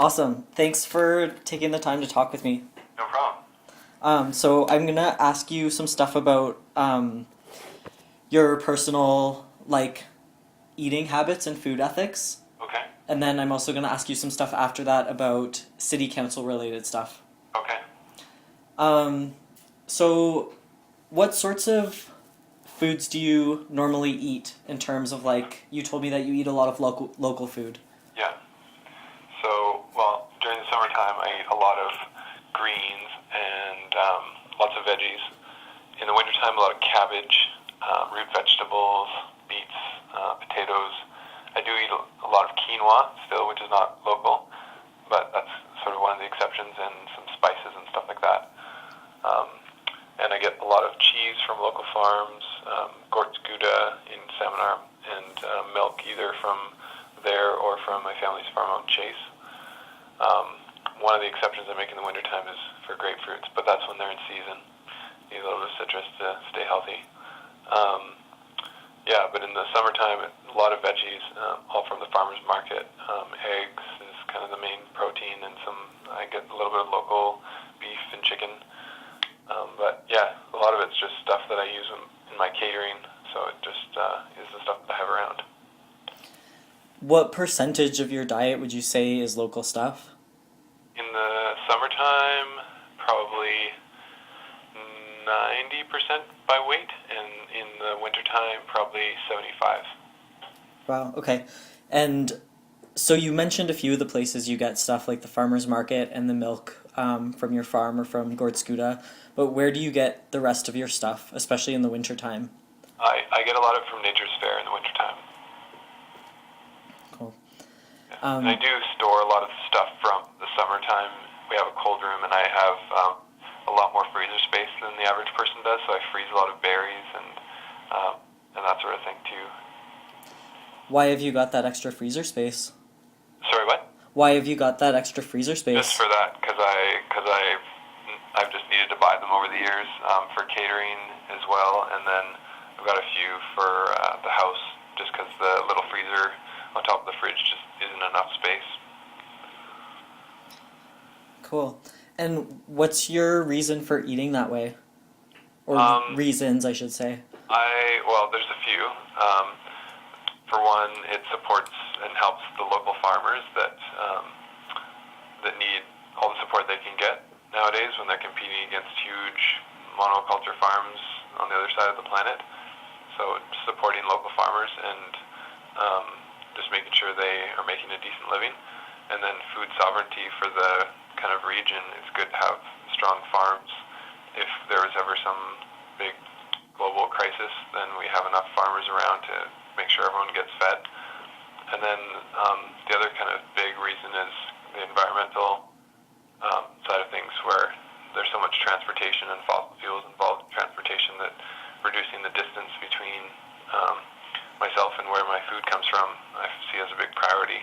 Awesome. Thanks for taking the time to talk with me. No problem. So I'm gonna ask you some stuff about your personal eating habits and food ethics, Okay. and then I'm also gonna ask you some stuff after that about city council related stuff. Okay. So what sorts of foods do you normally eat in terms of you told me that you eat a lot of local food. Yeah. So, well, during the summertime, I eat a lot of greens and lots of veggies. In the wintertime, a lot of cabbage, root vegetables, beets, potatoes. I do eat a lot of quinoa still, which is not local, but that's sort of one of the exceptions, and some spices and stuff like that. And I get a lot of cheese from local farms, Gouda in Salmon Arm, and milk either from there or from my family's farm out in Chase. One of the exceptions I make in the wintertime is for grapefruits, but that's when they're in season. Need a little bit of citrus to stay healthy. Yeah, but in the summertime, a lot of veggies, all from the farmer's market. Eggs is kind of the main protein, and I get a little bit of local beef and chicken. But yeah, a lot of it's just stuff that I use in my catering, so it just is the stuff that I have around. What percentage of your diet would you say is local stuff? In the summertime, probably 90% by weight, and in the wintertime, probably 75. Wow, okay. And so you mentioned a few of the places you get stuff like the farmer's market and the milk from your farm or from Gouda, but where do you get the rest of your stuff, especially in the wintertime? I get a lot of it from Nature's Fair in the wintertime. Cool. Yeah. And I do store a lot of stuff from the summertime. We have a cold room, and I have a lot more freezer space than the average person does, so I freeze a lot of berries and that sort of thing too. Why have you got that extra freezer space? Sorry, what? Why have you got that extra freezer space? Just for that, because I've just needed to buy them over the years for catering as well, and then I've got a few for the house, just because the little freezer on top of the fridge just isn't enough space. Cool. And what's your reason for eating that way? Or reasons, I should say. Well, there's a few. For one, it supports and helps the local farmers that need all the support they can get nowadays when they're competing against huge monoculture farms on the other side of the planet. So supporting local farmers and just making sure they are making a decent living. And then food sovereignty for the kind of region. It's good to have strong farms. If there was ever some big global crisis, then we have enough farmers around to make sure everyone gets fed. And then the other kind of big reason is the environmental side of things, where there's so much transportation and fossil fuels involved in transportation that reducing the distance between myself and where my food comes from I see as a big priority.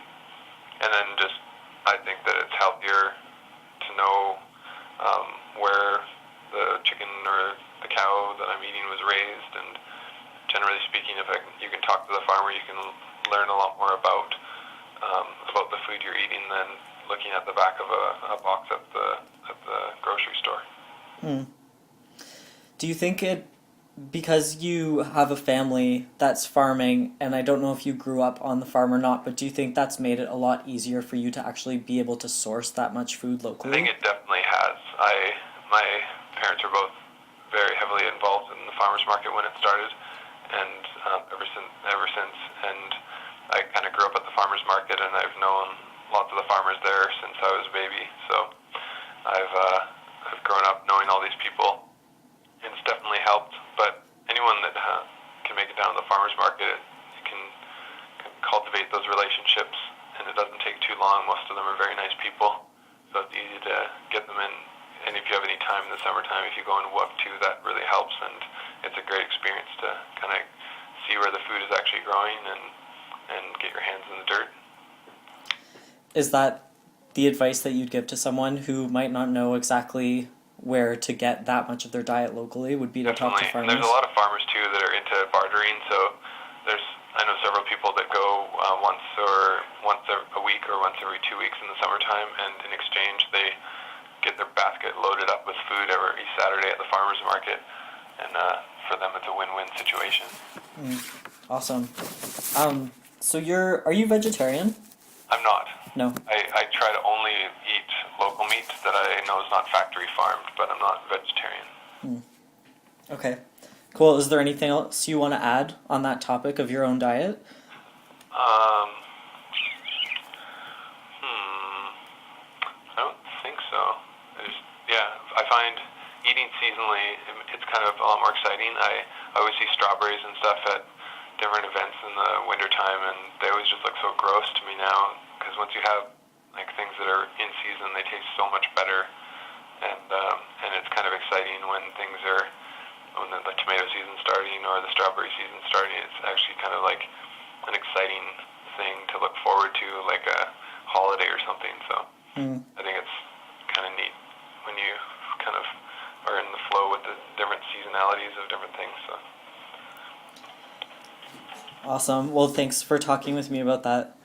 And then just I think that it's healthier to know where the chicken or the cow that I'm eating was raised, and generally speaking, if you can talk to the farmer, you can learn a lot more about the food you're eating than looking at the back of a box at the grocery store. Do you think because you have a family that's farming, and I don't know if you grew up on the farm or not, but do you think that's made it a lot easier for you to actually be able to source that much food locally? I think it definitely has. My parents are both very heavily involved in the farmers market when it started, and ever since, and I kind of grew up at the farmers market, and I've known lots of the farmers there since I was a baby. So I've grown up knowing all these people, and it's definitely helped. But anyone that can make it down to the farmers market, you can cultivate those relationships, and it doesn't take too long. Most of them are very nice people, so it's easy to get them in. And if you have any time in the summertime, if you go and walk too, that really helps, and it's a great experience to kind of see where the food is actually growing and get your hands in the dirt. Is that the advice that you'd give to someone who might not know exactly where to get that much of their diet locally, would be to talk to farmers? And there's a lot of farmers too that are into bartering, so I know several people that go once a week or once every 2 weeks in the summertime, and in exchange they get their basket loaded up with food every Saturday at the farmers market, and for them it's a win-win situation. Awesome. So are you vegetarian? I'm not. No. I try to only eat local meat that I know is not factory farmed, but I'm not vegetarian. Okay. Cool. Is there anything else you want to add on that topic of your own diet? I don't think so. I find eating seasonally, it's kind of a lot more exciting. I always see strawberries and stuff at different events in the wintertime, and they always just look so gross to me now, because once you have like things that are in season, they taste so much better, and it's kind of exciting when the tomato season starting or the strawberry season starting. It's actually kind of like an exciting thing to look forward to, like a holiday or something. So I think it's kind of neat when you kind of are in the flow with the different seasonalities of different things. So. Awesome. Well, thanks for talking with me about that.